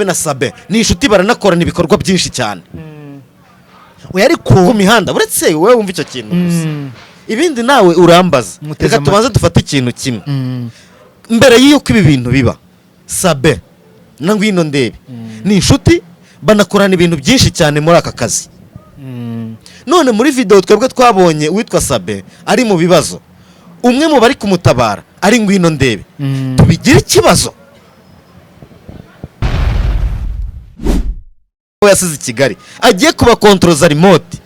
na Sabe ni inshuti baranakorana ibikorwa byinshi cyane oya ariko ku mihanda uretse wowe wumva icyo kintu gusa ibindi nawe urambaza reka tubanze dufate ikintu kimwe mbere y'uko ibi bintu biba Sabe na Ngwino Ndebe ni inshuti banakorana ibintu byinshi cyane muri aka kazi none muri video twebwe twabonye witwa Sabe ari mu bibazo umwe mu bari kumutabara ari Ngwino Ndebe tubigira ikibazo yasize Kigali agiye kuba controller remote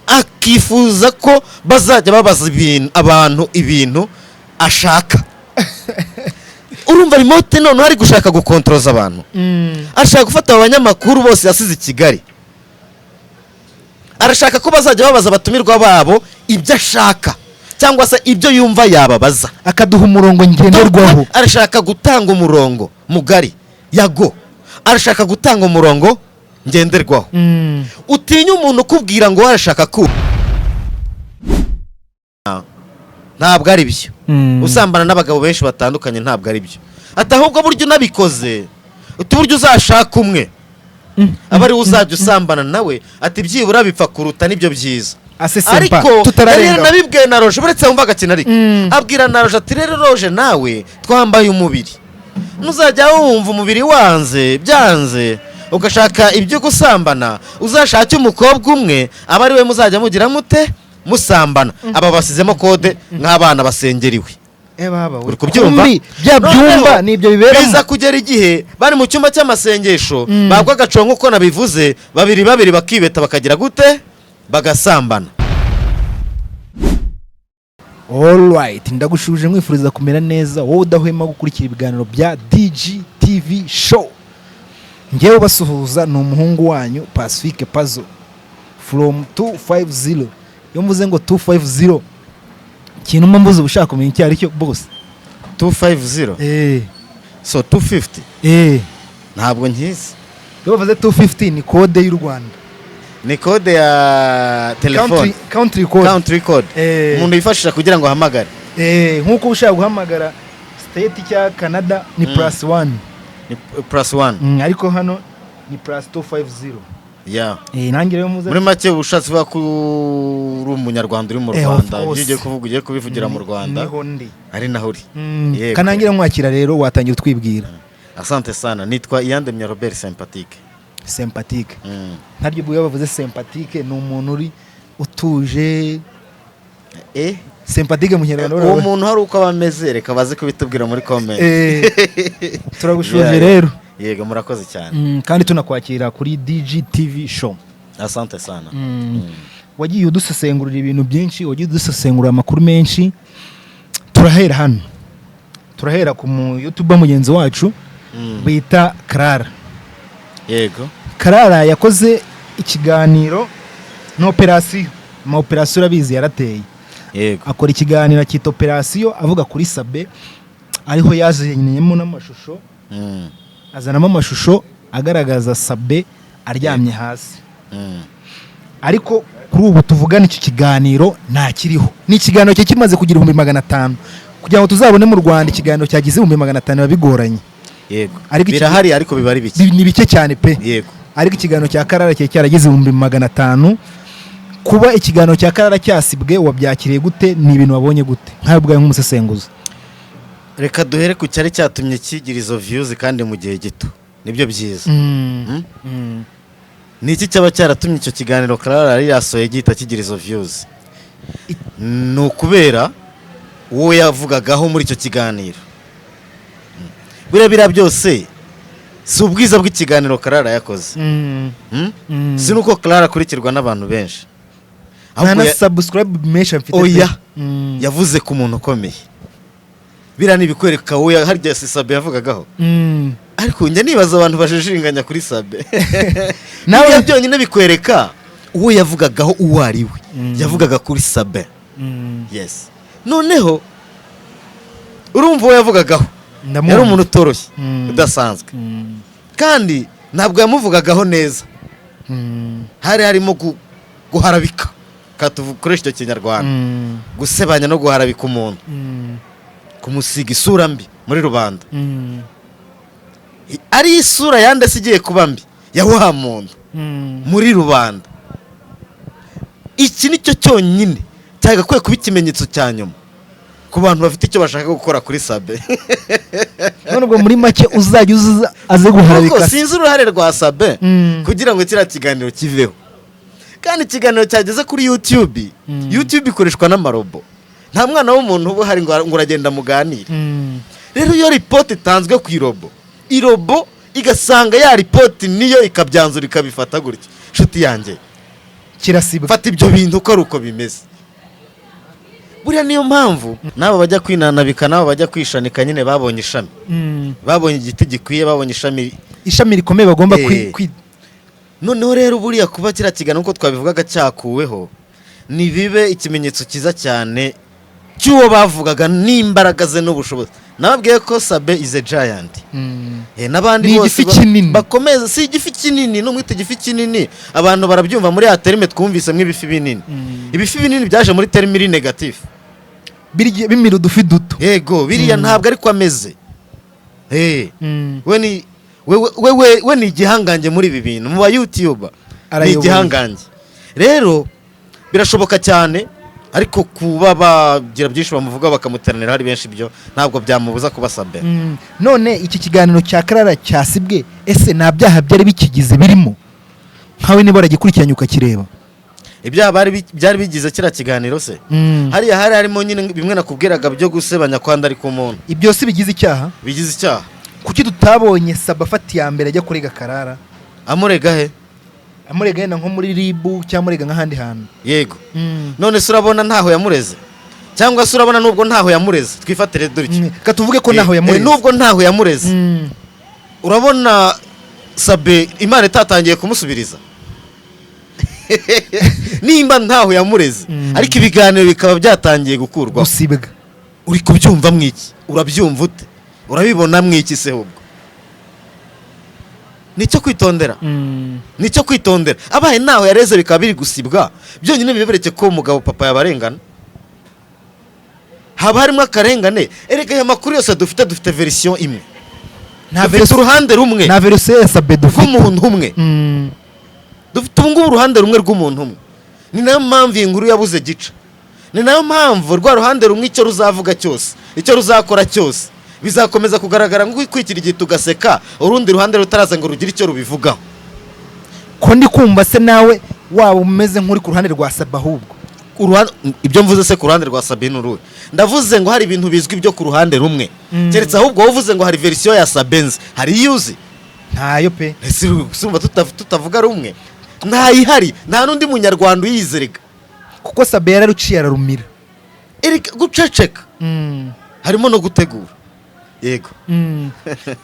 akifuza ko bazajya babaza abantu ibintu ashaka urumva remote none hari gushaka gukontroza abantu ashaka gufata abanyamakuru bose yasize Kigali arashaka ko bazajya babaza abatumirwa babo ibyo ashaka cyangwa se ibyo yumva yababaza akaduha umurongo ngenderwaho arashaka gutanga umurongo mugari yago arashaka gutanga umurongo ngenderwaho utinya umuntu ukubwira ngo arashaka ku ntabwo ari byo usambana n'abagabo benshi batandukanye ntabwo ari byo atahubwo buryo unabikoze utuburyo uzashaka umwe abari uzajya usambana nawe ati byibura bipfa kuruta nibyo byiza ariko rero nabibwiye na Roje buretse wumva agakina ariko abwira na Roje ati rero Roje nawe twambaye umubiri nuzajya wumva umubiri wanze byanze ugashaka ibyo gusambana uzashake umukobwa umwe aba ari we muzajya mugira mute musambana aba basizemo kode nk'abana basengeriwe baba uri kubyumva bya byumba nibyo biberamo biza kugera igihe bari mu cyumba cy'amasengesho bagwa gacongo uko nabivuze babiri bakibeta bakagira gute bagasambana. Alright, ndagushuje mwifuriza kumera neza wowe udahwema gukurikira ibiganiro bya DG TV show. Ngewe basuhuza ni umuhungu wanyu Pacifique Puzzle from 250. Yo mvuze ngo 250 kintu mumbuze ubushaka kumenya icyo ari cyo boss. 250 so 250 ntabwo nkizi. Yo bavuze 250 ni code y'u Rwanda. Ni code ya telefone country code umuntu yifashisha kugira ngo ahamagare nkuko ushaka guhamagara state cya Canada ni +1 ni +1 ariko hano ni +250 yeah nange rero muze muri make ubushatse bwa ku umunyarwanda uri mu Rwanda ugiye kuvuga ugiye kubivugira mu Rwanda niho ndi ari naho uri kanangira mwakira rero watangiye utwibwira. Asante sana nitwa Iyandemye Robert Sympathique ntaryo buye bavuze sympathique ni umuntu uri utuje sympathique mu Kinyarwanda uwo muntu hari uko abameze reka baze kubitubwira muri comment turagushuje rero yego murakoze cyane kandi tunakwakira kuri DG TV show. Asante sana wagiye udusesengurira ibintu byinshi wagiye udusesengurira amakuru menshi turahera hano turahera ku YouTube mugenzi wacu bita Clara. Yego Clara yakoze ikiganiro no operation ma operation urabizi yarateye yego akora ikiganiro cyita operation avuga kuri Sabe ariho yazenyemo n'amashusho azanamo amashusho agaragaza Sabe aryamye hasi ariko kuri ubu tuvugana iki kiganiro nta kiriho ni ikiganiro cye kimaze kugira 500 kugira ngo tuzabone mu Rwanda ikiganiro cyagize 500 bigoranye yego birahari ariko bibari bike ni bike cyane pe yego ariko ikiganiro cya Clara cye cyarageze 500 kuba ikiganiro cya Clara cyasibwe wabyakiriye gute ni ibintu wabonye gute nkabwaye nk'umusesenguzi. Reka duhere ku cyari cyatumye kigira izo views kandi mu gihe gito nibyo byiza ni iki cyaba cyaratumye icyo kiganiro Clara yari yasoye gihita kigira izo views ni ukubera uwo yavugagaho muri icyo kiganiro birabira byose si ubwiza bw'ikiganiro Clara yakoze si nuko Clara akurikirwa n'abantu benshi nta subscribe mesha mfite oya yavuze ku muntu ukomeye bira nibikwereka wowe harya Sabe yavugagaho ariko njye nibaza abantu bajijinganya kuri Sabe nawe byonyine bikwereka uwo yavugagaho uwo ari we yavugaga kuri Sabe yes noneho urumva uwo yavugagaho yari umuntu utoroshye udasanzwe kandi ntabwo yamuvugagaho neza hari harimo guharabika katuvukoresha icyo Kinyarwanda gusebanya no guharabika umuntu kumusiga isura mbi muri rubanda ari isura yande sigiye kuba mbi ya wa muntu muri rubanda. Iki nicyo cyonyine cyagakwiye kuba ikimenyetso cya nyuma ku bantu bafite icyo bashaka gukora kuri Sabe. none ubwo muri make uzajya aze guharabika. Sinzi uruhare rwa Sabe kugira ngo kiriya kiganiro kiveho, kandi ikiganiro cyageze kuri YouTube. YouTube ikoreshwa n'amarobo, nta mwana w'umuntu uba hari ngo uragenda muganire. Rero iyo report itanzwe ku irobo igasanga ya report niyo ikabyanzura ikabifata gutya, nshuti yanjye kirasibwa, fata ibyo bintu uko ari uko bimeze. Buriya niyo mpamvu nabo bajya kwinanabika, nabo bajya kwishanika, nyine babonye ishami, babonye igiti gikwiye, babonye ishami rikomeye bagomba noneho rero buriya kuba kiriya kiganiro uko twabivugaga cyakuweho ni bibe ikimenyetso cyiza cyane cy'uwo bavugaga n'imbaraga ze n'ubushobozi. Nababwiye ko Sabe is a giant. N'abandi bose bakomeza, si igifi kinini, n'umwite igifi kinini abantu barabyumva muri ya terime twumvise mw'ibifi binini. Ibifi binini byaje muri terime negative, bimira udufi duto. Yego, biriya ntabwo ariko ameze. We ni igihangange muri ibi bintu, mu ba YouTuber ni igihangange. Rero birashoboka cyane, ariko kuba bagira byinshi bamuvuga bakamuteranira hari benshi, byo ntabwo byamubuza kuba Sabe. None iki kiganiro cya Karara cyasibwe, ese nta byaha byari bikigize birimo? Nkawe niba waragikurikiranye ukakireba, ibyaha byari bigize kiriya kiganiro se? Hariya harimo nyine bimwe nakubwiraga byo gusebanya kwanda ari ku muntu. Ibyo si bigize icyaha? Bigize icyaha. Kuki tutabonye Sabe afata ya mbere ajya kurega Karara? Amurega he? Amurega yenda nko muri ribu cyangwa amurega nk'ahandi hantu. Yego. None se urabona ntaho yamureze? Cyangwa se urabona nubwo ntaho yamureze? Twifatire dutyo. Katuvuge ko ntaho yamureze. Nubwo ntaho yamureze. Urabona Sabe Imana itatangiye kumusubiriza? Nimba ntaho yamureze, ariko ibiganiro bikaba byatangiye gukurwa. Gusibwa. Uri kubyumva mwiki? Urabyumva ute? Urabibona mwiki se hubwo? Nicyo kwitondera. Abaye naho yareze bikaba biri gusibwa, byonyine bibereke ko umugabo papa yabarengana. Haba harimo akarengane. Erega aya makuru yose dufite version imwe. Nta version uruhande rumwe. Nta version ya Sabe rw'umuntu umwe. Dufite ubungubu uruhande rumwe rw'umuntu umwe. Ni nayo mpamvu inkuru yabuze gica. Ni nayo mpamvu rwa ruhande rumwe icyo ruzavuga cyose, icyo ruzakora cyose, bizakomeza kugaragara ngo kwikira igiti ugaseka, urundi ruhande rutaraza ngo rugire icyo rubivugaho. Ko ndi kumva se nawe waba umeze nk'uri ku ruhande rwa Sabe ahubwo. Ibyo mvuze se ku ruhande rwa Sabe n'uruhe? Ndavuze ngo hari ibintu bizwi byo ku ruhande rumwe. Keretse ahubwo wavuze ngo hari version ya Sabe nzi. Hari yuzi? ntayo pe. ese urumva tutavuga rumwe, ntayihari, nta n'undi munyarwanda uyizerega kuko Sabe yararuciye ararumira. Erika guceceka harimo no gutegura. Yego.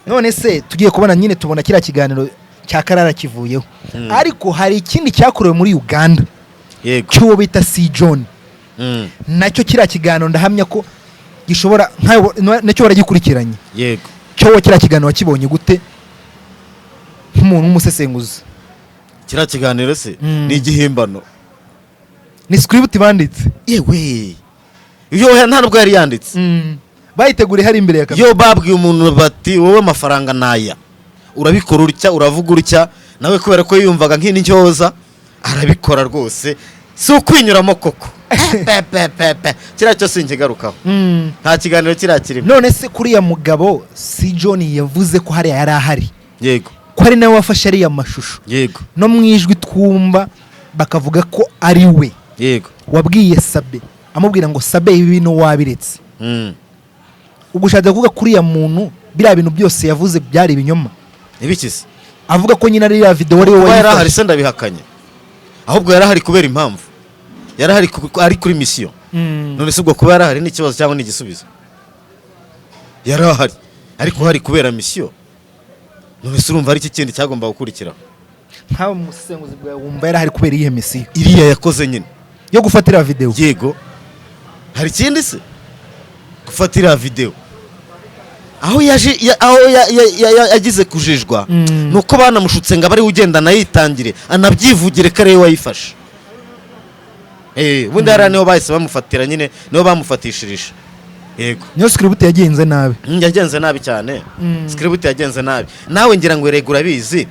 None se tugiye kubona nyine tubona kiriya kiganiro cya Karara kivuyeho, ariko hari ikindi cyakorewe muri Uganda. Yego. Cyo bita C John. Nacyo kiriya kiganiro ndahamya ko gishobora nacyo baragikurikiranye. Yego. Cyo kiriya kiganiro wakibonye gute nk'umuntu w'umusesenguzi? Kiriya kiganiro se ni igihimbano, ni script banditse. Yewe yo nta nubwo yari yanditse, bayiteguriye hari imbere ya kamera. Yo babwiye umuntu bati wowe amafaranga naya urabikora urya uravuga urya, nawe kubera ko yumvaga nk'intyoza arabikora rwose, si ukwinyuramo koko. Kiriya cyose nkigarukaho, nta kiganiro kiriya kirimo. None se kuriya mugabo C John yavuze ko hariya yari ahari. Yego. Ko ari nawe wafashe ariya mashusho. Yego. No mwijwi twumva bakavuga ko ari we. Yego. Wabwiye Sabe amubwira ngo Sabe ibi bintu wabiretse. Ugushatse kuvuga kuriya muntu biriya bintu byose yavuze byari ibinyoma. Ibikize. Avuga ko nyina ari ya video wari wowe. Yari ahari se ndabihakanye. Ahubwo yari ahari kubera impamvu. Yari ahari ari kuri mission. None se ubwo kuba yari ahari n'ikibazo cyangwa n'igisubizo? Yari ahari ariko hari kubera mission. None se urumva ari iki kindi cyagomba gukurikira? Nkawe musenguzi bwa wumva yari ahari kubera iyi mission. Iriya yakoze nyine yo gufatira video. Yego. Hari ikindi se? Gufatira video. Aho yagize kujijwa nuko banamushutse ngo abari ugenda nayitangire anabyivugire kare wayifashe. Bundi hari niho bahise bamufatira nyine, niho bamufatishirije. yego niyo script yagenze nabi. yagenze nabi cyane. Script yagenze nabi. Nawe ngira ngo regura bizi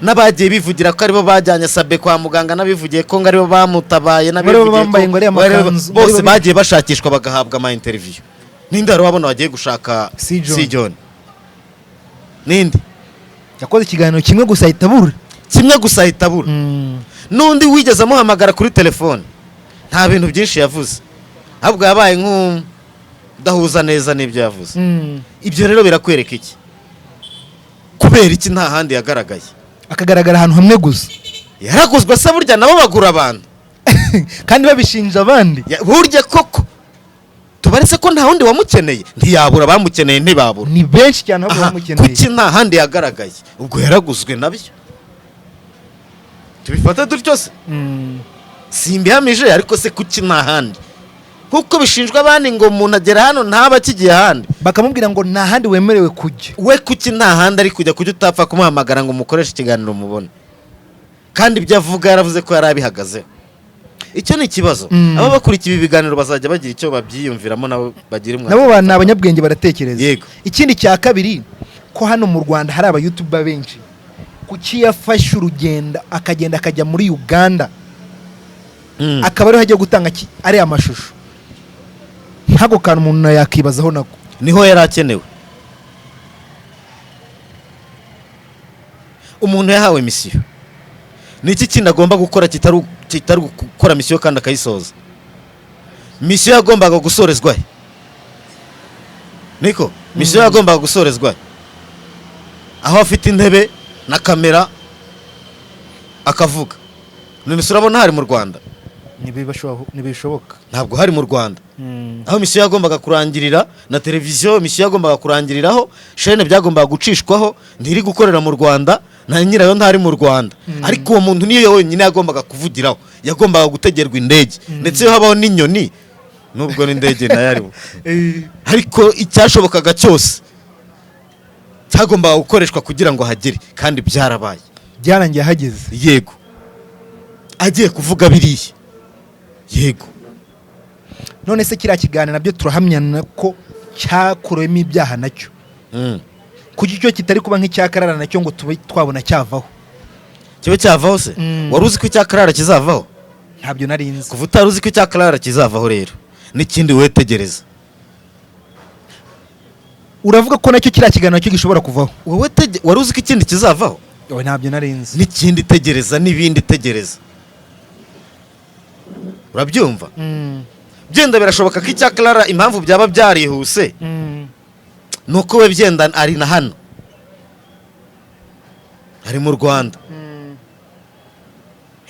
n'abagiye bivugira ko aribo bajyanye Sabe kwa muganga, n'abivugiye ko ngo aribo bamutabaye, bambaye ngo ari amakanzu, bose bagiye bashakishwa bagahabwa ama interview. Ninde wari wabona wagiye gushaka Si John? Ninde yakoze ikiganiro kimwe gusa ahita abura. kimwe gusa ahita abura. N'undi wigeze amuhamagara kuri telefone nta bintu byinshi yavuze, ahubwo yabaye nk'udahuza neza n'ibyo yavuze. Ibyo rero birakwereka iki? Kubera iki nta handi yagaragaye, akagaragara ahantu hamwe gusa? yaraguzwe se burya nabo bagura abantu kandi babishinja abandi. Burya koko tubaretse ko nta wundi wamukeneye, ntiyabura bamukeneye, ntibabura, ni benshi cyane ahubwo bamukeneye. kuki nta handi yagaragaye? Ubwo yaraguzwe nabyo, tubifata dutyo se. Simbihamije, ariko se kuki nta handi? Kuko bishinjwa abandi ngo umuntu agera hano ntaba akigiye ahandi, bakamubwira ngo nta handi wemerewe kujya. we kuki nta handi ari kujya utapfa kumuhamagara ngo umukoreshe ikiganiro umubone? Kandi ibyo avuga yaravuze ko yari abihagazeho. Icyo ni ikibazo. Aba bakurikiye ibi biganiro bazajya bagira icyo babyiyumviramo, nabo bagira umwanya. Nabo ni abanyabwenge baratekereza. Yego. Ikindi cya kabiri, ko hano mu Rwanda hari aba YouTuber benshi, kuki yafashe urugendo akagenda akajya muri Uganda akaba ariho hagiye gutanga ari amashusho? Ntago kantu umuntu yakibazaho nako. Niho yari akenewe. Umuntu yahawe misiyo, ni iki kindi agomba gukora kitari gukora misiyo kandi akayisoza? Misiyo yagombaga gusorezwa he? Niko misiyo yagombaga gusorezwa he? Aho afite intebe na kamera akavuga. None urabona hari mu Rwanda? Ntibishoboka. Ntabwo hari mu Rwanda. Aho misiyo yagombaga kurangirira na televiziyo, misiyo yagombaga kurangiriraho, shene byagombaga gucishwaho, ntiri gukorera mu Rwanda, na nyirayo ntari mu Rwanda. Ariko uwo muntu niyo wenyine yagombaga kuvugiraho, yagombaga gutegerwa indege, ndetse yo habaho n'inyoni, nubwo n'indege nayo arimo. Ariko icyashobokaga cyose cyagombaga gukoreshwa kugira ngo hagere, kandi byarabaye, byarangiye hageze. Yego, agiye kuvuga biriya, yego. None se kiriya kiganiro nabyo turahamyana ko cyakorewemo ibyaha nacyo. Kuki cyo kitari kuba nk'icyakarara nacyo ngo tube twabona cyavaho? Kibe cyavaho se? Wari uzi ko icyakarara kizavaho? Ntabyo nari nzi. Kuva utari uzi ko icyakarara kizavaho rero, n'ikindi wetegereza. Uravuga ko nacyo kiriya kiganiro cyo gishobora kuvaho? Wowe wari uzi ko ikindi kizavaho? Owe, ntabyo nari nzi. N'ikindi tegereza, n'ibindi tegereza. Urabyumva? Byenda birashoboka ko icyakarara impamvu byaba byarihuse nuko we byenda ari na hano, ari mu Rwanda.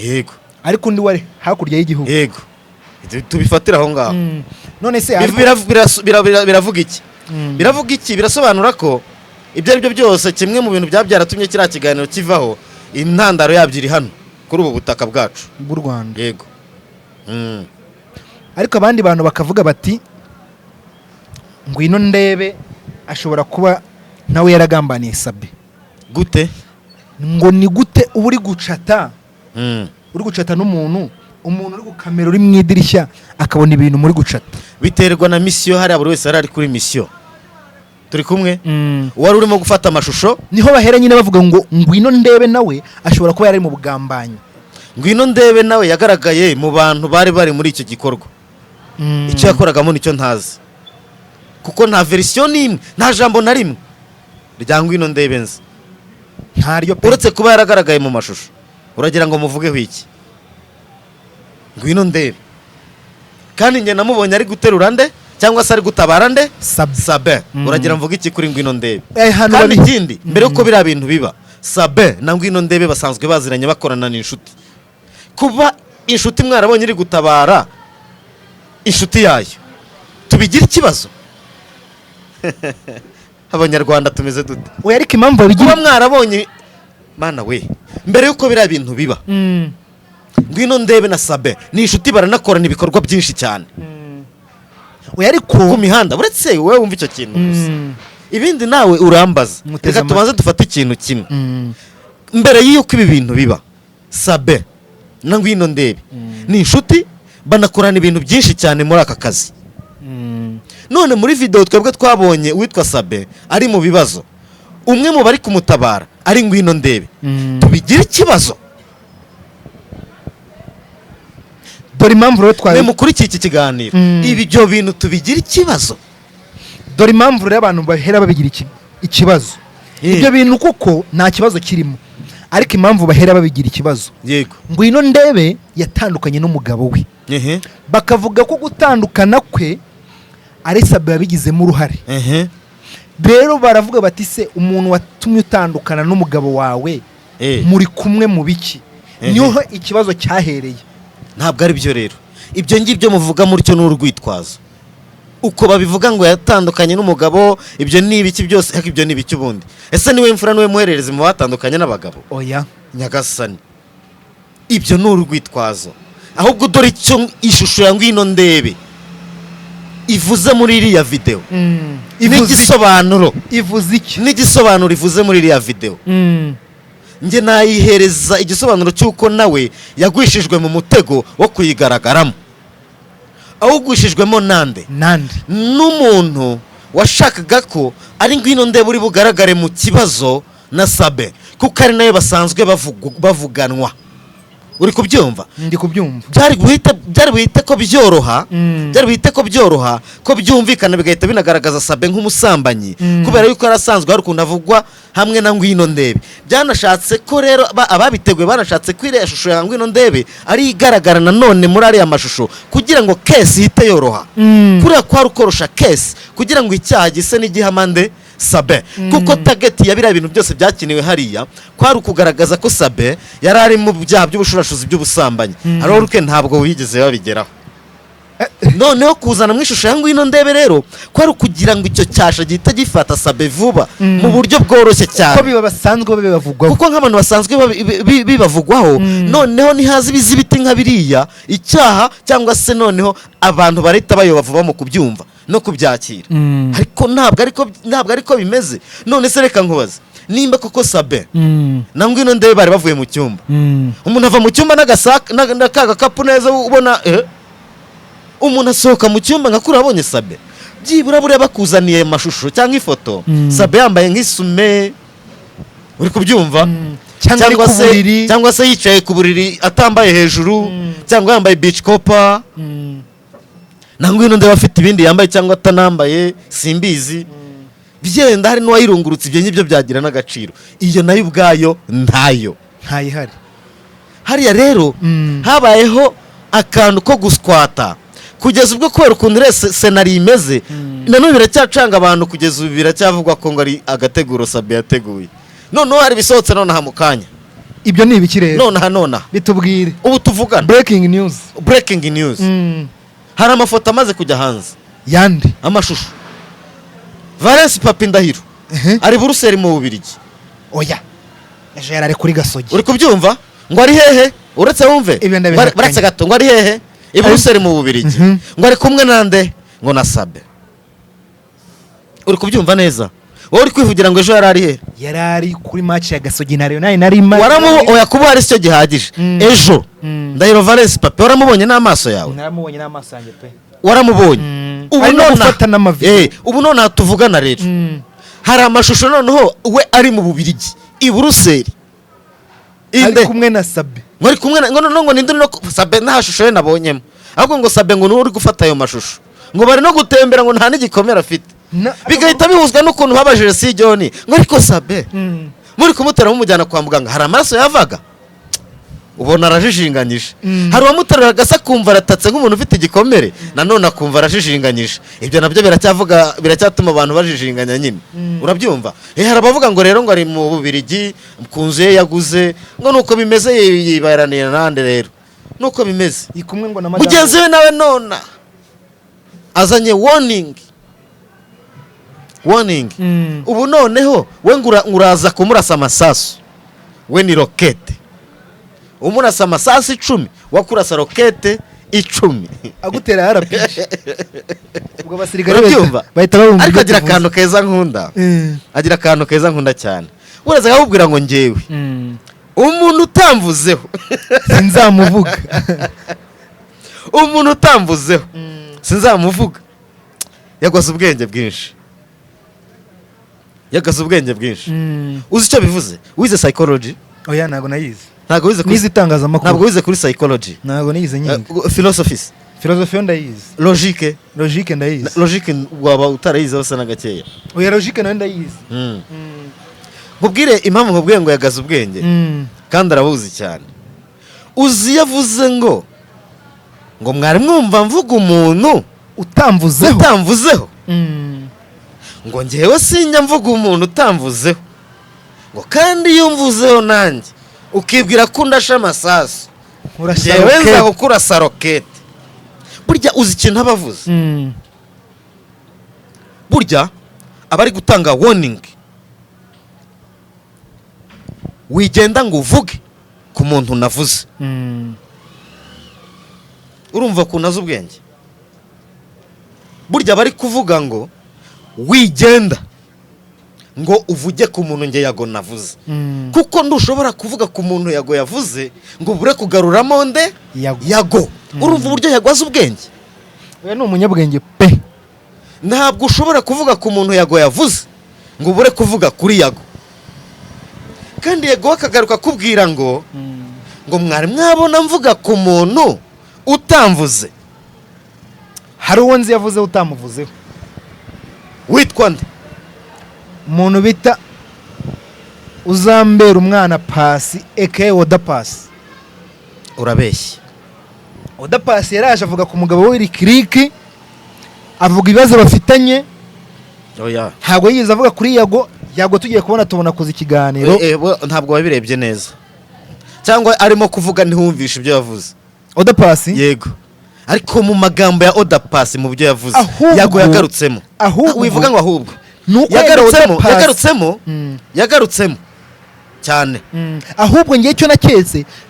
Yego. Ariko undi wari hakurya y'igihugu. Yego. Tubifatira aho ngaho. None se biravuga iki? Biravuga iki? Birasobanura ko ibyo ari byo byose kimwe mu bintu byaratumye kiriya kiganiro kivaho, intandaro yabyo iri hano kuri ubu butaka bwacu bw'u Rwanda. Yego. Ariko abandi bantu bakavuga bati ngwino ndebe ashobora kuba nawe yaragambaniye Sabe. Gute? Ngo ni gute uba uri gucata, uri gucata n'umuntu, umuntu uri gukamera uri mu idirishya akabona ibintu muri gucata? Biterwa na misiyo, hari buri wese ari kuri misiyo. Turi kumwe? Wari urimo gufata amashusho, niho bahera nyine bavuga ngo ngwino ndebe nawe ashobora kuba yari mu bugambanyi. Ngwino ndebe nawe yagaragaye mu bantu bari muri icyo gikorwa. Icyo yakoragamo nicyo ntazi, kuko nta verisiyo n'imwe, nta jambo na rimwe rya ngwino ndebe nzi. Ntaryo uretse kuba yaragaragaye mu mashusho. Uragira ngo muvugeho iki? Ngwino ndebe. Kandi njye namubonye ari guterura nde cyangwa se ari gutabara nde? Sabe. Uragira mvuga iki kuri ngwino ndebe? Kandi ikindi, mbere yuko biriya bintu biba, Sabe na ngwino ndebe basanzwe baziranye, bakorana n'inshuti. Kuba inshuti mwarabonye iri gutabara inshuti yayo, tubigira ikibazo? Abanyarwanda tumeze dute? Oya, ariko impamvu babigira, kuba mwarabonye, mana we, mbere yuko biriya bintu biba, ngwino ndebe na Sabe ni inshuti, baranakorana ibikorwa byinshi cyane. Oya, ariko ku mihanda, uretse wowe wumva icyo kintu gusa, ibindi nawe urambaza. Reka tubanze dufate ikintu kimwe. Mbere y'uko ibi bintu biba, Sabe na ngwino ndebe ni inshuti, banakorana ibintu byinshi cyane muri aka kazi. none muri video twebwe twabonye uwitwa Sabe ari mu bibazo, umwe mu bari kumutabara ari ngwino ndebe, tubigira ikibazo. dore impamvu rero mwe mukurikiye iki kiganiro, ibi byo bintu tubigira ikibazo. dore impamvu rero abantu bahera babigira ikibazo. ibyo bintu kuko nta kibazo kirimo, ariko impamvu bahera babigira ikibazo, yego ngwino ndebe yatandukanye n'umugabo we, bakavuga ko gutandukana kwe ari Sabe yabigizemo uruhare. rero baravuga bati se umuntu watumye utandukana n'umugabo wawe muri kumwe mu biki? niho ikibazo cyahereye. ntabwo ari byo rero, ibyo ngibyo muvuga mutyo n'urwitwazo, uko babivuga ngo yatandukanye n'umugabo, ibyo ni ibiki byose, ariko ibyo ni ibiki ubundi? Ese niwe mfura niwe muherereze mu batandukanye n'abagabo? Oya nyagasani, ibyo ni urwitwazo. Ahubwo dore icyo ishusho ya ngwino ndebe ivuze muri iriya video, n'igisobanuro ivuze iki, n'igisobanuro ivuze muri iriya video, njye nayihereza igisobanuro cy'uko nawe yagwishijwe mu mutego wo kuyigaragaramo. awugwishijwemo nande n'umuntu washakaga ko ari ngwino ndebe uri bugaragare mu kibazo na Sabe, kuko ari nayo basanzwe bavuganwa. uri kubyumva? ndi kubyumva. byari buhite ko byoroha, ko byumvikana, bigahita binagaragaza Sabe nk'umusambanyi, kubera yuko arasanzwe hari ukuntu avugwa hamwe na ngwino ndebe. Byanashatse ko rero ababiteguye banashatse ko iriya shusho ya ngwino ndebe ari igaragara nanone muri ariya mashusho, kugira ngo kesi ihite yoroha. kuriya kwari ukorosha kesi kugira ngo icyaha gise n'igihamande Sabe, kuko target ya biriya bintu byose byakiniwe hariya kwari ukugaragaza ko Sabe yari ari mu byaha by'ubushurashuzi by'ubusambanyi. Aroruke ntabwo wigeze babigeraho. noneho kuzana mu ishusho ya ngwino ndebe rero kwari ukugira ngo icyo cyasha gihita gifata Sabe vuba mu buryo bworoshye cyane, kuko basanzwe babivugwaho, kuko nk'abantu basanzwe bibavugwaho. noneho ntihazi ibizibiti nka biriya icyaha, cyangwa se noneho abantu barahita bayoba vuba mu kubyumva no kubyakira. ariko ntabwo ariko bimeze. none se reka nkubaze, nimba koko Sabe na ngwino ndebe bari bavuye mu cyumba, umuntu ava mu cyumba n'agakapu neza, ubona umuntu asohoka mu cyumba nka kuri abonye Sabe, byibura buriya bakuzaniye amashusho cyangwa ifoto Sabe yambaye nk'isume, uri kubyumva, cyangwa se yicaye ku buriri atambaye hejuru, cyangwa yambaye beach copa, na ngwino ndebe afite ibindi yambaye cyangwa atanambaye, simbizi. byenda hari n'uwayirungurutse, ibyo ngibyo byagira n'agaciro. iyo nayo ubwayo ntayihari hariya. rero habayeho akantu ko guswata kugeza ubwo, kubera ukuntu senari imeze, nanone biracyacanga abantu, kugeza ubu biracyavugwa ko ngo ari agateguro Sabe yateguye. noneho hari bisohotse nonaha mu kanya. ibyo ni ibiki rero? nonaha bitubwire, ubu tuvugana, breaking news. hari amafoto amaze kujya hanze, yandi amashusho. Valence Papi Ndahiro ari Buruseli mu Bubiligi. oya ejo yari ari kuri Gasogi. uri kubyumva? ngo ari hehe? uretse wumve, baretse gato, ngo ari hehe? i Buruseli mu Bubiligi. ngo ari kumwe nande? ngo na Sabe. uri kubyumva neza? wowe uri kwivugira ngo ejo yari ari hehe? yari ari kuri match ya Gasogi nari oya kuba hari cyo gihagije. ejo Ndahiro Valence Papi waramubonye n'amaso yawe? naramubonye n'amaso yanjye pe. waramubonye? ubu none tuvugana rero, hari amashusho noneho we ari mu Bubiligi i Buruseli, ari kumwe na Sabe. ngo ari kumwe ngo ninde no Sabe, nta shusho ye nabonyemo, ahubwo ngo Sabe ngo uri gufata ayo mashusho, ngo bari no gutembera, ngo nta n'igikomere afite. bigahita bihuzwa n'ukuntu babajije Sijoni, ngo ariko Sabe muri kumutera mumujyana kwa muganga hari amaraso yavaga, ubona arajijinganyije. hari uwamuterera agasa kumva aratatse nk'umuntu ufite igikomere, nanone akumva arajijinganyije. ibyo nabyo biracyatuma abantu bajijinganya nyine. urabyumva? hari abavuga ngo rero ngo ari mu Bubiligi ku nzu ye yaguze, ngo nuko bimeze, yibaranira nande. rero nuko bimeze, mugenzi we nawe nona azanye warning. ubu noneho we nguraza kumurasa amasasu, we ni rokete. umurasa amasasu 10, wakurasa rokete 10. agutera RPG. ubwo abasirikare bahita babumva. ariko agira akantu keza nkunda cyane. uraza akakubwira ngo njyewe umuntu utamvuzeho sinzamuvuga. umuntu utamvuzeho sinzamuvuga. yagaze ubwenge bwinshi, yagaze ubwenge bwinshi. Uzi icyo bivuze? Wize psychology? Oya ntago nayize. Ntabwo wize nize itangazamakuru. Ntabwo wize kuri psychology? Ntago nize nyine. Philosophy? Philosophy ndayize. Logique ndayize. Logique waba utarayize hose na gakeya. Oya logique nayo ndayize. Nkubwire impamvu nkubwiye ngo yagaze ubwenge kandi arabuzi cyane. Uzi yavuze ngo mwari mwumva mvuga umuntu utamvuzeho ngo njyewe sinjya mvuga umuntu utamvuzeho, ngo kandi iyo mvuzeho nanjye ukibwira ko ndasha amasasu njyewe nza kukurasa rokete. Burya uzi ikintu abavuze, burya abari gutanga warning, wigenda ngo uvuge ku muntu navuze. Urumva ukuntu azi ubwenge? Burya bari kuvuga ngo wigenda ngo uvuge ku muntu nge Yago navuze, kuko ndushobora kuvuga ku muntu Yago yavuze ngo bure kugaruramo nde Yago. Urumva uburyo Yago azi ubwenge? Oya ni umunyabwenge pe. Ntabwo ushobora kuvuga ku muntu Yago yavuze ngo bure kuvuga kuri Yago, kandi Yago akagaruka kubwira ngo mwari mwabona mvuga ku muntu utamvuze. Hari uwo nzi yavuze utamuvuzeho. Witwa nde? Umuntu bita Uzambera umwana Pasi aka Oda Pasi. Urabeshye. Oda Pasi yaraje avuga ku mugabo we Lick, avuga ibibazo bafitanye. Oya, ntabwo yize avuga kuri Yago tugiye kubona tubona koza ikiganiro. Ntabwo wabirebye neza, cyangwa arimo kuvuga ntihumvishe ibyo yavuze Oda Pasi? Yego, ariko mu magambo ya Oda Pasi mu byo yavuze Yago yagarutsemo. Wivuga ngo ahubwo yagarutsemo cyane. Ahubwo ngiye cyo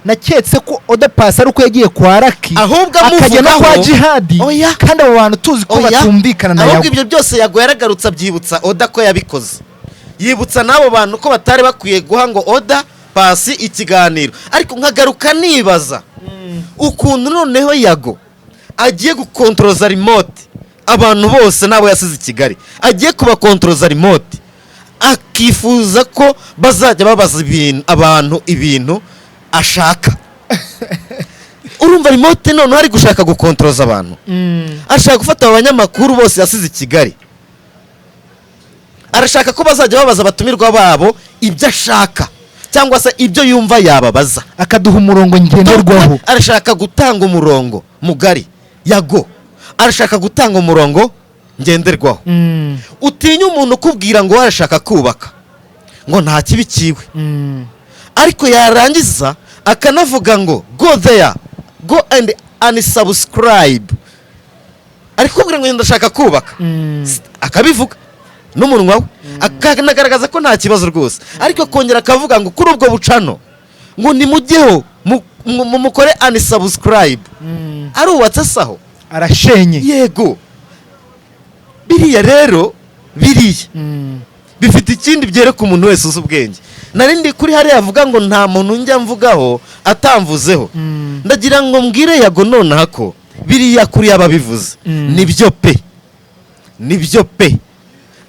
naketse ko Oda Pasi ari uko yagiye kwa Lucky, ahubwo akajya no kwa Jihad, kandi abo bantu tuzi ko batumvikana na Yago. Ahubwo ibyo byose Yago yaragarutse abyibutsa Oda ko yabikoze, yibutsa n'abo bantu ko batari bakwiye guha ngo Oda Pasi ikiganiro. Ariko nkagaruka nibaza ukuntu noneho Yago agiye gukontroza remote abantu bose nabo yasize i Kigali, agiye kubakontroza remote, akifuza ko bazajya babaza abantu ibintu ashaka. Urumva remote none ari gushaka gukontroza abantu, ashaka gufata abanyamakuru bose yasize i Kigali, arashaka ko bazajya babaza abatumirwa babo ibyo ashaka cyangwa se ibyo yumva yababaza, akaduha umurongo ngenderwaho. Arashaka gutanga umurongo mugari. Yago arashaka gutanga umurongo ngenderwaho. Utinya umuntu ukubwira ngo arashaka kubaka ngo nta kibi kiwe, ariko yarangiza akanavuga ngo go there, go and unsubscribe, ariko kubwira ngo ndashaka kubaka akabivuga n'umunwa we, akanagaragaza ko nta kibazo rwose, ariko kongera akavuga ngo kuri ubwo bucano ngo nimujyeho mukore unsubscribe. Arubatse saho arashenye. Yego, biriya rero bifite ikindi byereka umuntu wese uzi ubwenge. Narindi kuri hariya avuga ngo nta muntu njya mvugaho atamvuzeho. Ndagira ngo mbwire Yago nonaha ko biriya kuri ababivuze nibyo pe,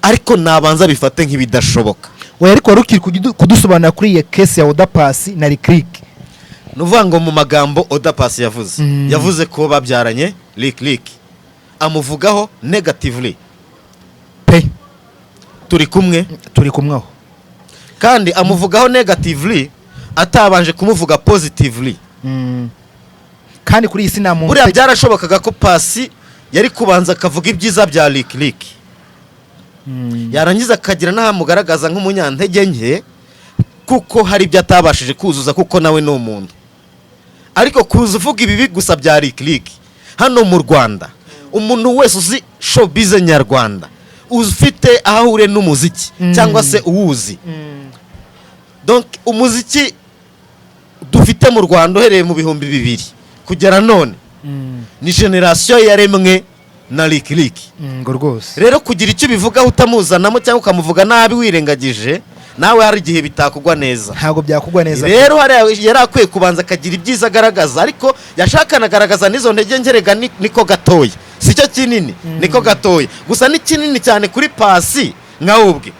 ariko nabanza bifate nk'ibidashoboka. We ariko warukiri kudusobanura kuri iyi case ya Oda Pasi na Lick. Nuvuga ngo mu magambo Oda Pasi yavuze ko babyaranye Lick amuvugaho negatively pe. turi kumwe aho, kandi amuvugaho negatively atabanje kumuvuga positively. Kandi kuri iyi si nta muntu buriya byarashobokaga ko Pasi yari kubanza akavuga ibyiza bya Lick, yarangiza akagira n'ahamugaragaza nk'umunyantege nke kuko hari ibyo atabashije kuzuza kuko nawe ni umuntu. Ariko kuza uvuga ibibi gusa bya Lick hano mu Rwanda, umuntu wese uzi showbiz nyarwanda, ufite ahure n'umuziki cyangwa se uwuzi, donc umuziki dufite mu Rwanda uhereye mu 2000 kugera none ni generation yaremwe na Lick. ngo rwose rero kugira icyo bivuga utamuzanamo cyangwa ukamuvuga nabi wirengagije, nawe hari igihe bitakugwa neza. Ntago byakugwa neza. Rero yari akwiye kubanza akagira ibyiza agaragaza, ariko yashakana agaragaza n'izo ntege ngerega niko gatoya. si cyo kinini niko gatoya gusa ni kinini cyane kuri Pasi nka ubwe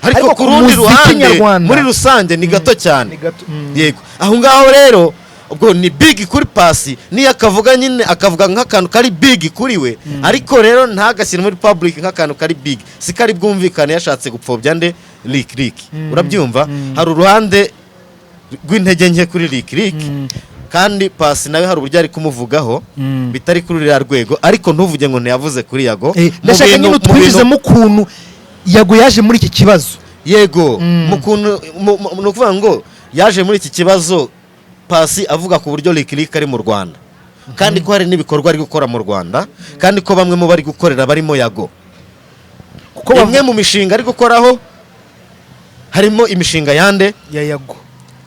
ariko ku rundi ruhande muri rusange ni gato cyane yego aho ngaho rero ubwo ni big kuri Pasi niyo akavuga nyine akavuga nk'akantu kari big kuri we ariko rero ntagashyire muri public nk'akantu kari big si kari bwumvikane yashatse gupfobya nde Lick urabyumva hari uruhande rw'intege nke kuri Lick kandi Pasi nawe hari uburyo ari kumuvugaho bitari kuri rya rwego ariko ntuvuge ngo ntiyavuze kuri Yago ndashaka nyine twivizemo ukuntu Yago yaje muri iki kibazo yego mu kuntu no kuvuga ngo yaje muri iki kibazo Pasi avuga ku buryo Lick ari mu Rwanda kandi ko hari n'ibikorwa ari gukora mu Rwanda kandi ko bamwe mu bari gukorera barimo Yago kuko bamwe mu mishinga ari gukoraho harimo imishinga yande ya Yago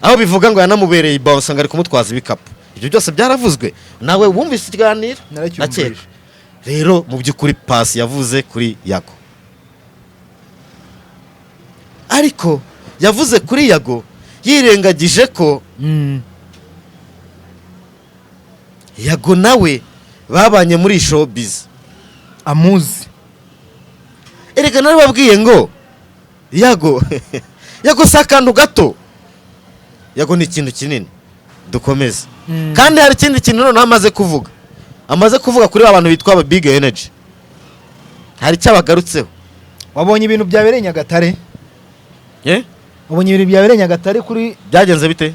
aho bivuga ngo yanamubereye bounce ngari kumutwaza ibikapu ibyo byose byaravuzwe nawe wumvise ikiganiro nakeka rero mu by'ukuri Pasi yavuze kuri Yago ariko yavuze kuri Yago yirengagije ko Yago nawe babanye muri showbiz amuzi erega narababwiye ngo Yago Yago si akantu gato Yago ni ikintu kinini dukomeze kandi hari ikindi kintu noneho amaze kuvuga kuri abantu bitwa aba big energy hari icyo abagarutseho wabonye ibintu byabereye Nyagatare wabonye ibintu byabereye Nyagatare kuri byagenze bite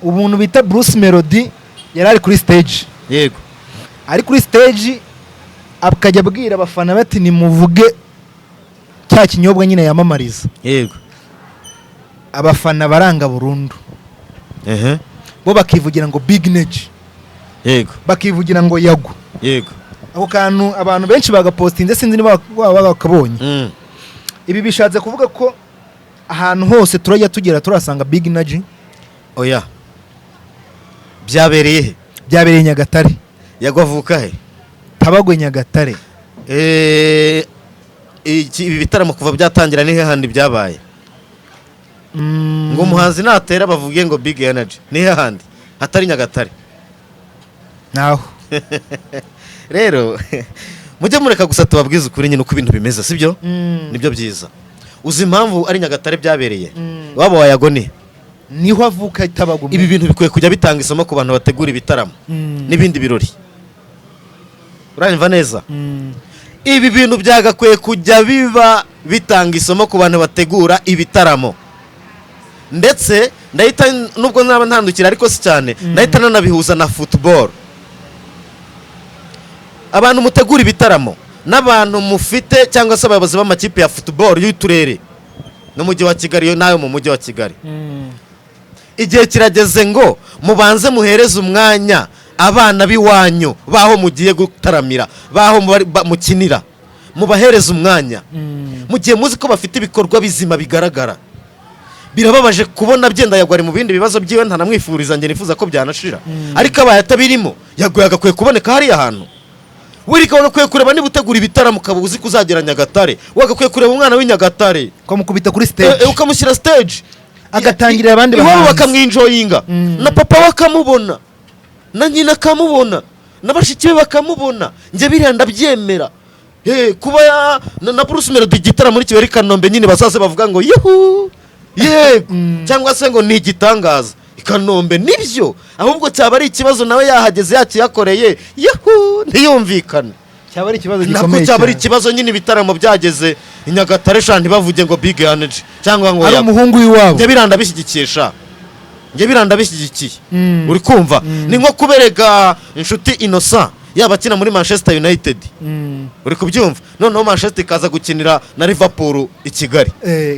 umuntu bita Bruce Melody yari ari kuri stage yego ari kuri stage akajya abwira abafana bati nimuvuge cya kinyobwa nyine yamamariza yego abafana baranga burundu bo bakivugira ngo Big Energy yego bakivugira ngo Yago yego ako kantu abantu benshi bagapostinze sinzi niba bakabonye ibi bishatse kuvuga ko ahantu hose turajya tugera turasanga Big Energy oya byabereye Nyagatare Yago avuka he Tabagwe Nyagatare ibi bitaramo kuva byatangira ni handi byabaye ngo umuhanzi natera bavuge ngo Big Energy ni handi hatari Nyagatare naho rero mujye mureka gusa tubabwiza ukuri nyine uko ibintu bimeze sibyo nibyo byiza uzi impamvu ari Nyagatare byabereye waba wa Yago niho avuka Tabagwe ibi bintu bikwiye kujya bitanga isomo ku bantu bategura ibitaramo n'ibindi birori uranyumva neza ibi bintu byagakwiye kujya biba bitanga isomo ku bantu bategura ibitaramo ndetse ndahita nubwo naba ntandukira ariko si cyane ndahita nanabihuza na football abantu mutegura ibitaramo n'abantu mufite cyangwa se abayobozi b'amakipe ya football y'uturere n'umujyi wa Kigali nayo mu mujyi wa Kigali igihe kirageze ngo mubanze muhereze umwanya abana biwanyu baho mugiye gutaramira baho mukinira mubahereze umwanya mugiye muzi ko bafite ibikorwa bizima bigaragara birababaje kubona byenda Yago ari mu bindi bibazo byiwe ntanamwifuriza nge nifuza ko byanashira ariko abaye atabirimo Yago yagakwiye kuboneka hari ahantu wirika wagakwiye kureba niba utegura ibitaramo ukaba uzi kuzagera Nyagatare wagakwiye kureba umwana w'Inyagatare ukamukubita kuri stage ukamushyira stage agatangirira abandi bahanzi iwabo bakamwinjoyinga na papa bakamubona na nyina akamubona na bashiki be bakamubona nge biriya ndabyemera kuba na Bruce Melody igitaramo muri Kigali Kanombe nyine basaze bavuga ngo yuhu yego cyangwa se ngo ni igitangaza Kanombe nibyo ahubwo cyaba ari ikibazo nawe yahageze yakiyakoreye yuhu ntiyumvikane cyaba ari ikibazo gikomeye cyaba ari ikibazo nyine ibitaramo byageze Nyagatare shandi bavuge ngo Big Energy cyangwa ngo ari umuhungu w'iwabo nge biranda bishyigikisha nge biranda bishyigikiye uri kumva ni nko kubereka inshuti Innocent yaba akina muri Manchester United uri kubyumva noneho Manchester ikaza gukinira na Liverpool i Kigali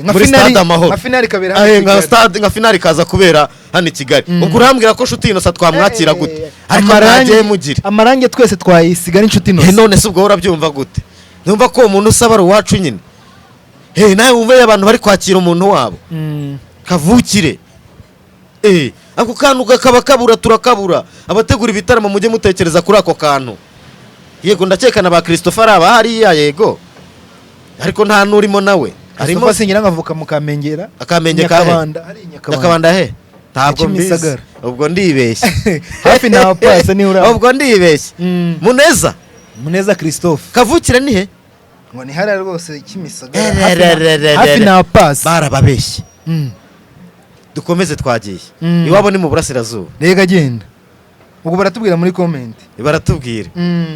muri stade Amahoro nka finali kabera nka finali kaza kubera hano i Kigali ubwo urambwira ko inshuti Innocent twamwakira gute ariko nagiye mugira amarange twese twayisigara inshuti Innocent none se ubwo urabyumva gute numva ko umuntu usaba ari uwacu nyine nawe wumve abantu bari kwakira umuntu wabo kavukire ako kantu kakaba kabura turakabura abategura ibitaramo mujye mutekereza kuri ako kantu yego ndakekana ba Christopher aba hariya yego ariko nta nurimo nawe arimo singira ngavuka mu Kamengera Nyakabanda he ntabwo mbizi ubwo ndibeshye hafi na pasa ni ura ubwo ndibeshye Muneza Muneza Christophe kavukira ni he? ngo ni hariya rwose Kimisagara Ererererere. hafi na pasi barababeshye. Dukomeze twagiye. Iwabo ni mu burasirazuba. rega genda ubwo baratubwira muri comment Baratubwira.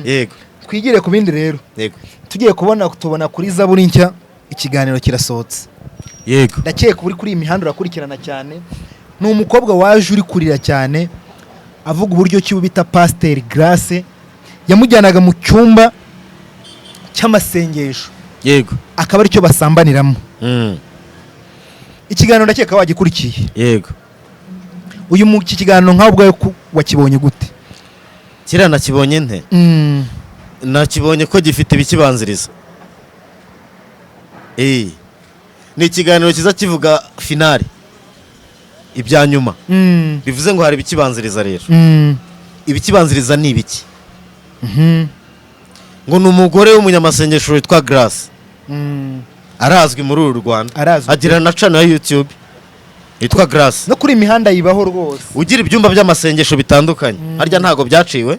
Yego. twigire ku bindi rero. Yego. Tugiye tubona kuri Zaburi nshya ikiganiro kirasohotse. Yego. Ndakeka uri kuri iyi mihanda urakurikirana cyane. Ni umukobwa waje uri kurira cyane avuga uburyo ki bita Pasteur Grace yamujyanaga mu cyumba cy'amasengesho. Yego. Akaba aricyo basambaniramo. Ikiganiro ndakeka wagikurikiye. Yego. Iki kiganiro nkaho ubwawe wakibonye gute? Kira nakibonye nte? Nakibonye ko gifite ibikibanziriza. Ni ikiganiro kiza kivuga finale. Ibya nyuma. Bivuze ngo hari ibikibanziriza rero. Ibikibanziriza ni ibiki? Ngo ni umugore w'umunyamasengesho witwa Grace. Arazwi muri uru Rwanda. Agira na channel ya YouTube yitwa Grace. No kuri imihanda yibaho rwose. Ugira ibyumba by'amasengesho bitandukanye. Harya ntago byaciwe?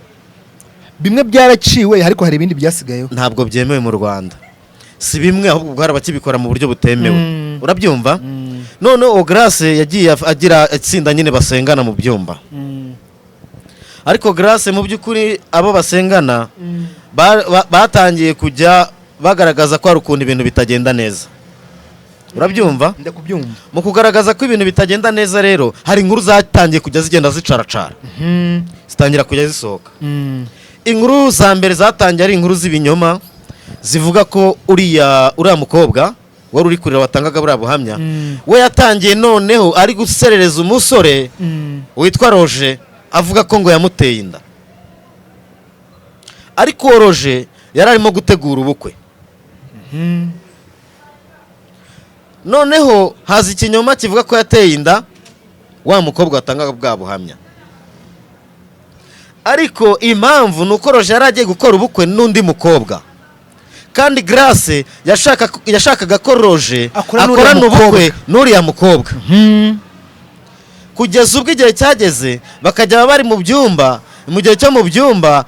Bimwe byaraciwe ariko hari ibindi byasigayeho. Ntabwo byemewe mu Rwanda. Si bimwe ahubwo bwara bakibikora mu buryo butemewe. Urabyumva? None Grace yagiye agira itsinda nyine basengana mu byumba. Ariko Grace mu by'ukuri abo basengana batangiye kujya bagaragaza ko hari ukuntu ibintu bitagenda neza. Urabyumva? Ndakubyumva. Mu kugaragaza ko ibintu bitagenda neza rero hari inkuru zatangiye kujya zigenda zicaracara. Zitangira kujya zisohoka. Inkuru za mbere zatangiye ari inkuru z'ibinyoma zivuga ko uriya mukobwa wari uri kurira watangaga buriya buhamya we yatangiye noneho ari guserereza umusore witwa Roger avuga ko ngo yamuteye inda. Ariko Roger yari arimo gutegura ubukwe. Noneho haza ikinyoma kivuga ko yateye inda wa mukobwa watangaga bwa buhamya. Ariko impamvu nuko Roger yari agiye gukora ubukwe n'undi mukobwa. Kandi Grace yashakaga ko Roger akorana ubukwe n'uriya mukobwa. Kugeza ubwo igihe cyageze bakajya bari mu byumba, mu gihe cyo mu byumba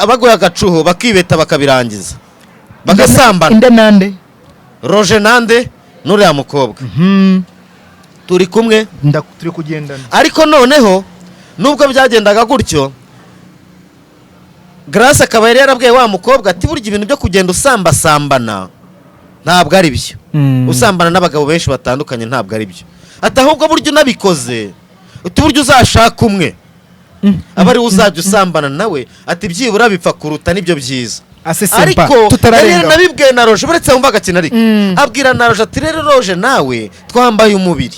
bagoye agacuho bakibeta bakabirangiza. Bagasambana. Inde nande? Roger nande n'uriya mukobwa. Turi kumwe turi kugendana. Ariko noneho nubwo byagendaga gutyo Grace akaba yari yarabwiye wa mukobwa ati burya ibintu byo kugenda usambana ntabwo ari byo. Usambana n'abagabo benshi batandukanye ntabwo ari byo. Ati ahubwo burya unabikoze burya uzashaka umwe abari uzajya usambana nawe ati byibura bipfa kuruta nibyo byiza. Ariko rero nabibwiye na Roger buretse wumva agakina ariko abwira na Roger ati rero Roger nawe twambaye umubiri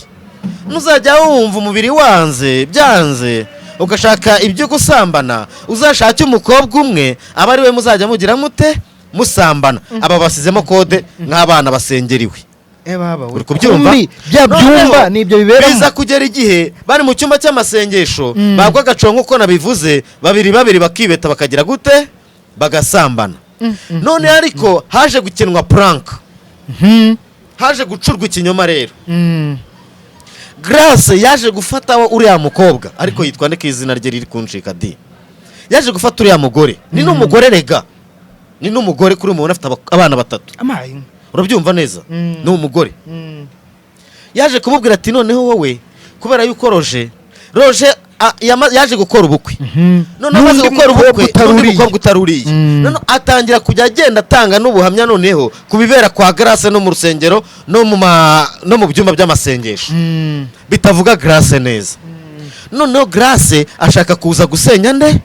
nuzajya wumva umubiri wanze byanze ugashaka ibyo gusambana uzashake umukobwa umwe aba ari we muzajya mugira mute musambana. Aba basizemo kode nk'abana basengeriwe. Baba uri kubyumva? Bya byumba nibyo biberamo. Biza kugera igihe bari mu cyumba cy'amasengesho bagwa gacongo uko nabivuze babiri bakibeta bakagira gute bagasambana. None ariko haje gukenwa prank. Haje gucurwa ikinyoma rero. Grace yaje gufata uriya mukobwa ariko yitwa ndeke izina rye riri kunshika di. Yaje gufata uriya mugore. Ni n'umugore rega. Ni n'umugore kuri umuntu afite abana batatu. Amaye. Urabyumva neza? Ni umugore. Yaje kumubwira ati noneho wowe kubera yuko Roger yaje gukora ubukwe. None amaze gukora ubukwe n'undi mukobwa utaruriye. None atangira kujya agenda atanga n'ubuhamya noneho kubibera kwa Grace no mu rusengero no mu byumba by'amasengesho. Bitavuga Grace neza. Noneho Grace ashaka kuza gusenya nde?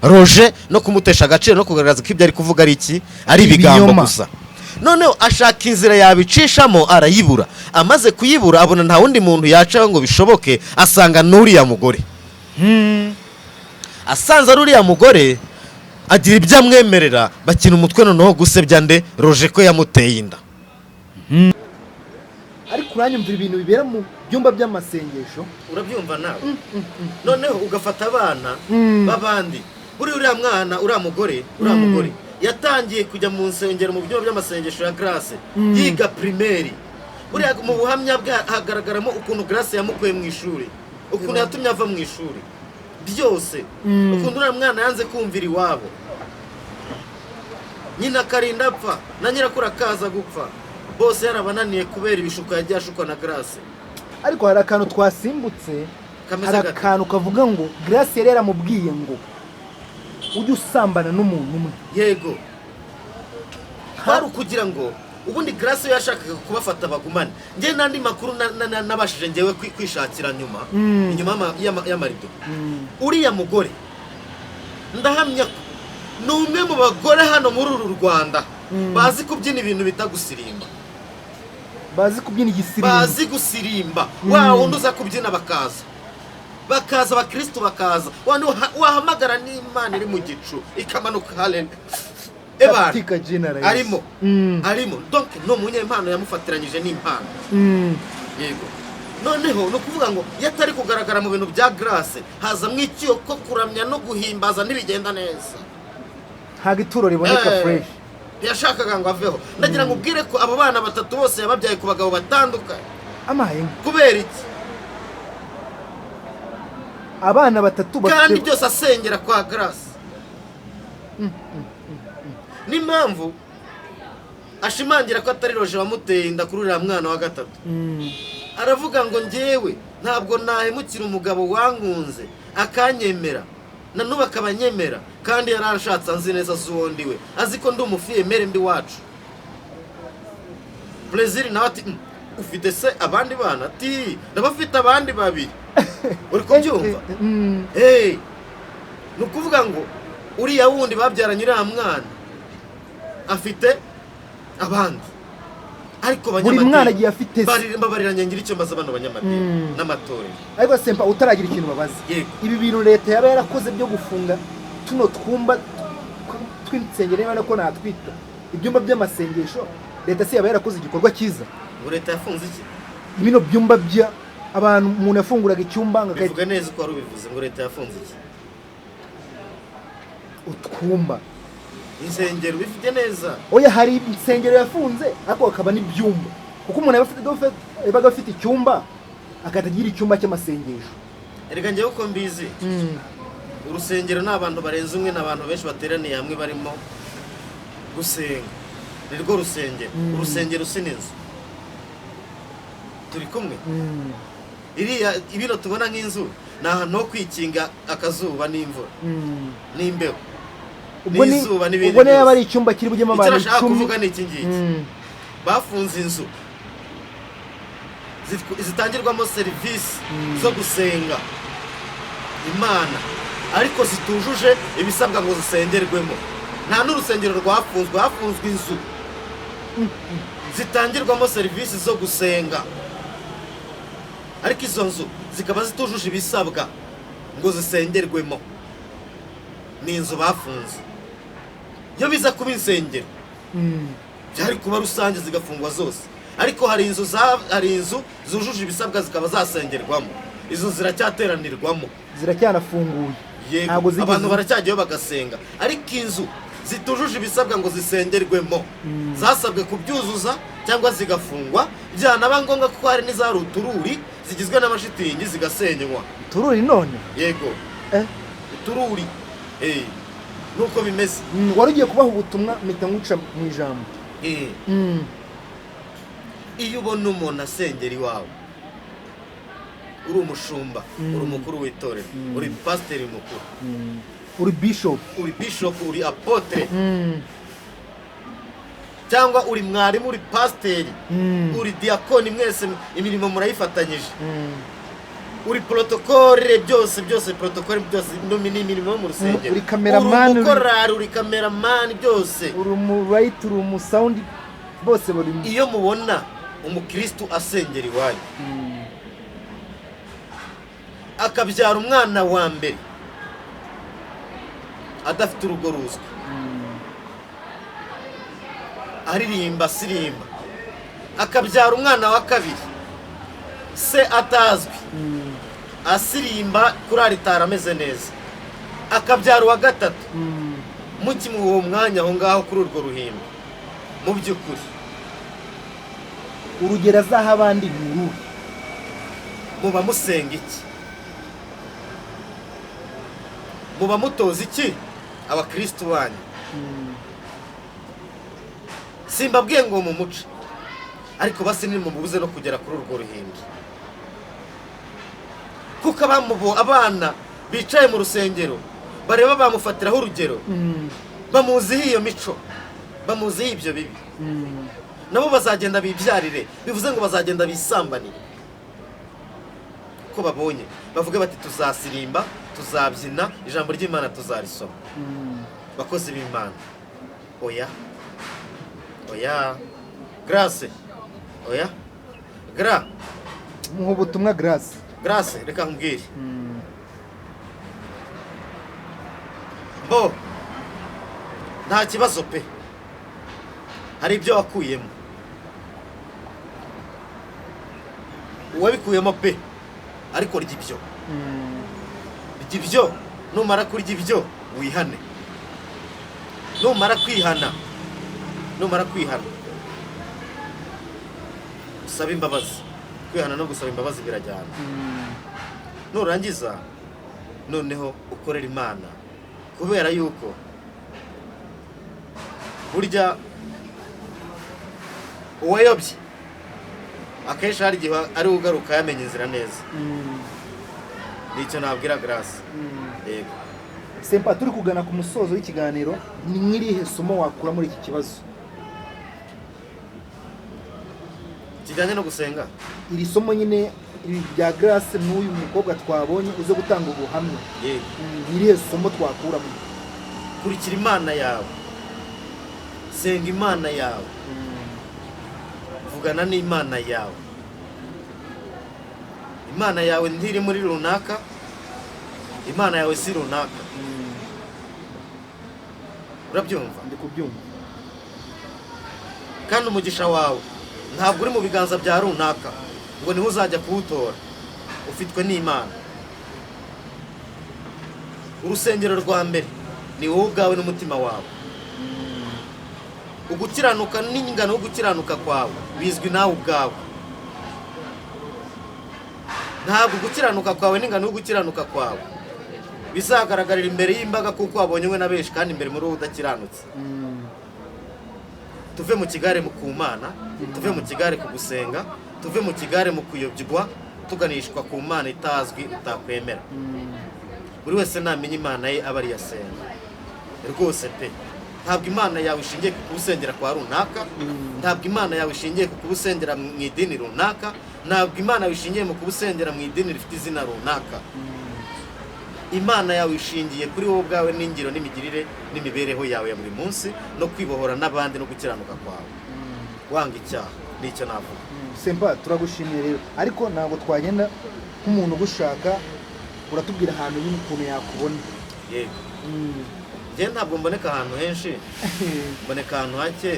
Roger no kumutesha agaciro no kugaragaza ko ibyo ari kuvuga ari iki ari ibigambo gusa. Noneho ashaka inzira yabicishamo arayibura. Amaze kuyibura abona nta wundi muntu yacaho ngo bishoboke asanga n'uriya mugore. Asanze ari uriya mugore agira ibyo amwemerera bakina umutwe noneho gusebya nde Roger ko yamuteye inda. Ariko uranyumvira ibintu bibera mu byumba by'amasengesho. Urabyumva nawe? Noneho ugafata abana babandi. Uriya mwana uriya mugore yatangiye kujya mu nsengero mu byumba by'amasengesho ya Grace yiga primaire. Buriya mu buhamya hagaragaramo ukuntu Grace yamukuye mu ishuri, ukuntu yatumye ava mu ishuri byose, ukuntu uriya mwana yanze kumvira iwabo. nyina akarinda apfa na nyirakuru akaza gupfa, bose yarabananiye kubera ibishuko yagiye ashukwa na Grace. ariko hari akantu twasimbutse, Kameze hari gate. akantu kavuga ngo Grace yari yaramubwiye ngo ujye usambana n'umuntu umwe. Yego, hari ukugira ngo ubundi Grace yashakaga kubafata bagumane. Nge nandi makuru nabashije ngewe kwishakira nyuma inyuma y'amarido. Uriya mugore ndahamya ko ni umwe mu bagore hano muri uru Rwanda bazi kubyina ibintu bitagusirimba, bazi kubyina igisirimba, bazi gusirimba. Wa wundi uza kubyina bakaza abakristo bakaza, wandi wahamagara n'Imana iri mu gicu ikamanuka. Haleluya. Arimo donc no munyempano yamufatiranyije n'impano. Yego, noneho no kuvuga ngo yatari kugaragara mu bintu bya Grace, haza mw'ikiyo ko kuramya no guhimbaza n'ibigenda neza, ntago ituro riboneka fresh. yashakaga ngo aveho. Ndagira ngo ubwire ko abo bana batatu bose yababyaye ku bagabo batandukanye. Amaye Kubera iki? abana batatu kandi byose asengera kwa Grace. N'impamvu ashimangira ko atari Roje wamuteye inda kuri uriya mwana wa gatatu. Aravuga ngo njyewe ntabwo nahemukira umugabo wankunze akanyemera, na nuba akabanyemera, kandi yaranshatse anzi neza z'uwo ndiwe, azi ko ndi umufiyemere mbi wacu. Plaisir nawe ati ufite se abandi bana? Ati ndabafite abandi babiri. Uri kubyumva? Ni ukuvuga ngo uriya wundi babyaranye uriya mwana afite abandi, ariko buri mwana agiye afite mbabariranye ngira icyo mbaza bano banyamadini n'amatorero. Ariko sempa utaragira ikintu babaza, ibi bintu leta yaba yarakoze byo gufunga tuno twumba tw'insengero, niba nako natwita ibyumba by'amasengesho, leta si yaba yarakoze igikorwa cyiza? Ngo leta yafunze iki? Bino byumba bya abantu umuntu yafunguraga icyumba bivuga neza uko wari ubivuze, ngo leta yafunze iki? Utwumba insengero bifite neza. Oya, hari insengero yafunze ariko akaba n'ibyumba, kuko umuntu yabaga afite icyumba akatagira icyumba cy'amasengesho. Erega njyewe uko mbizi, urusengero ni abantu barenze umwe, n'abantu benshi bateraniye hamwe barimo gusenga, ni rwo rusengero. Urusengero si n'inzu. Turi kumwe? Iriya ibiro tubona nk'inzu ni ahantu ho kwikinga akazuba n'imvura n'imbeho n'izuba n'ibindi. Ubwo niba ari icyumba kiri bujyemo abantu 10. Icyo nashaka kuvuga ni iki ngiki: bafunze inzu zitangirwamo serivisi zo gusenga Imana, ariko zitujuje ibisabwa ngo zisengerwemo. Nta n'urusengero rwafunzwe, hafunzwe inzu zitangirwamo serivisi zo gusenga, ariko izo nzu zikaba zitujuje ibisabwa ngo zisengerwemo. Ni inzu bafunze. Iyo biza kuba insengero byari kuba rusange zigafungwa zose, ariko hari inzu zujuje ibisabwa zikaba zasengerwamo. Izo ziracyateranirwamo, ziracyanafunguye, ntabwo abantu baracyagiyeho bagasenga, ariko inzu zitujuje ibisabwa ngo zisengerwemo zasabwe kubyuzuza cyangwa zigafungwa. Byanaba ngombwa ko hari n'izari utururi zigizwe n'amashitingi zigasenywa. Utururi none? Yego, utururi. Nuko bimeze. Wari ugiye kubaha ubutumwa mpita nguca mu ijambo. Iyo ubona umuntu asengera iwawe, uri umushumba, uri umukuru w'itorero, uri pasiteri mukuru, uri bishop, uri apotre, cyangwa uri mwarimu, uri pasiteri, uri diakoni, mwese imirimo murayifatanyije, uri protokole, byose protokole byose n'imirimo mu rusengero, uri cameraman, uri cameraman, byose uri umurayiti, uri umusound, bose bari. Iyo mubona umukristo asengera iwanyu akabyara umwana wa mbere adafite urugo ruzwi, aririmba asirimba, akabyara umwana wa kabiri se atazwi asirimba kuri aritari ameze neza, akabyara uwa gatatu mukimuha uwo mwanya aho ngaho kuri urwo ruhimbi, mu by'ukuri urugero azaha abandi ni uruhe? muba musenga iki? Muba mutoza iki abakristo banyu? simbabwiye ngo mu muce ariko basi ni mubuze no kugera kuri urwo ruhimbi kuko abana bicaye mu rusengero bareba bamufatiraho urugero bamuziho iyo mico bamuziho ibyo bibi nabo bazagenda bibyarire bivuze ngo bazagenda bisambanire ko babonye bavuge bati tuzasirimba tuzabyina ijambo ry'Imana tuzarisoma bakozi b'Imana oya Grace oya gra muha ubutumwa Grace reka nkubwire bo nta kibazo pe hari ibyo wakuyemo uwabikuyemo pe ariko rya ibyo numara kurya ibyo wihane numara kwihana usaba imbabazi kwihana no gusaba imbabazi birajyana nurangiza noneho ukorera Imana kubera yuko burya uwayobye akenshi hari igihe ari ugaruka yamenye inzira neza nicyo nabwira Grace yego Sempa turi kugana ku musozo w'ikiganiro ni nk'irihe somo wakura muri iki kibazo kijyanye no gusenga iri somo nyine rya Grace n'uyu mukobwa twabonye uze gutanga ubuhamya yego irihe somo twakuramo kurikira Imana yawe senga Imana yawe vugana n'Imana yawe Imana yawe ntiri muri runaka Imana yawe si runaka urabyumva ndi kubyumva kandi umugisha wawe ntabwo uri mu biganza bya runaka ngo niho uzajya kuwutora ufitwe n'Imana urusengero rwa mbere ni wowe ubwawe n'umutima wawe ugukiranuka n'ingano yo gukiranuka kwawe bizwi nawe ubwawe ntabwo gukiranuka kwawe n'ingano yo gukiranuka kwawe bizagaragarira imbere y'imbaga kuko wabonywe na benshi kandi imbere muri wowe udakiranutse tuve mu kigare mu kumana tuve mu kigare ku gusenga tuve mu kigare mu kuyobywa tuganishwa ku Mana itazwi utakwemera buri wese namenye Imana ye aba ari yasenga rwose pe ntabwo Imana yawe ishingiye ku kubusengera kwa runaka ntabwo Imana yawe ishingiye ku kubusengera mu idini runaka ntabwo Imana yawe ishingiye mu kubusengera mu idini rifite izina runaka Imana yawe ishingiye kuri wowe ubwawe n'ingiro n'imigirire n'imibereho yawe ya buri munsi no kwibohora n'abandi no gukiranuka kwawe wanga icyaha nicyo navuga Sempa turagushimiye rero ariko ntabwo twagenda nk'umuntu ugushaka uratubwira ahantu nyine ukuntu yakubona yego njye ntabwo mboneka ahantu henshi mboneka ahantu hake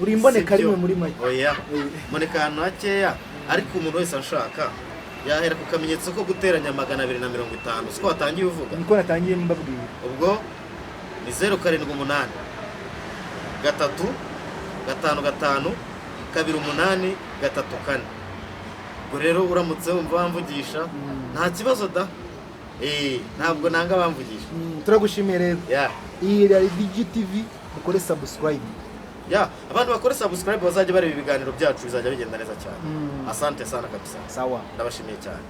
uri imboneka rimwe muri make oya mboneka ahantu hakeya ariko umuntu wese ashaka yahera ku kamenyetso ko guteranya 250 siko watangiye uvuga niko natangiye mbabwira ubwo ni 078 3 5 5 2 8 3 4 ubwo rero uramutse wumva bamvugisha nta kibazo da ntabwo nanga bamvugisha turagushimiye rero iyi ari DGTV ukore subscribe abantu bakore subscribe bazajya bareba ibiganiro byacu bizajya bigenda neza cyane asante sana kabisa sawa ndabashimiye cyane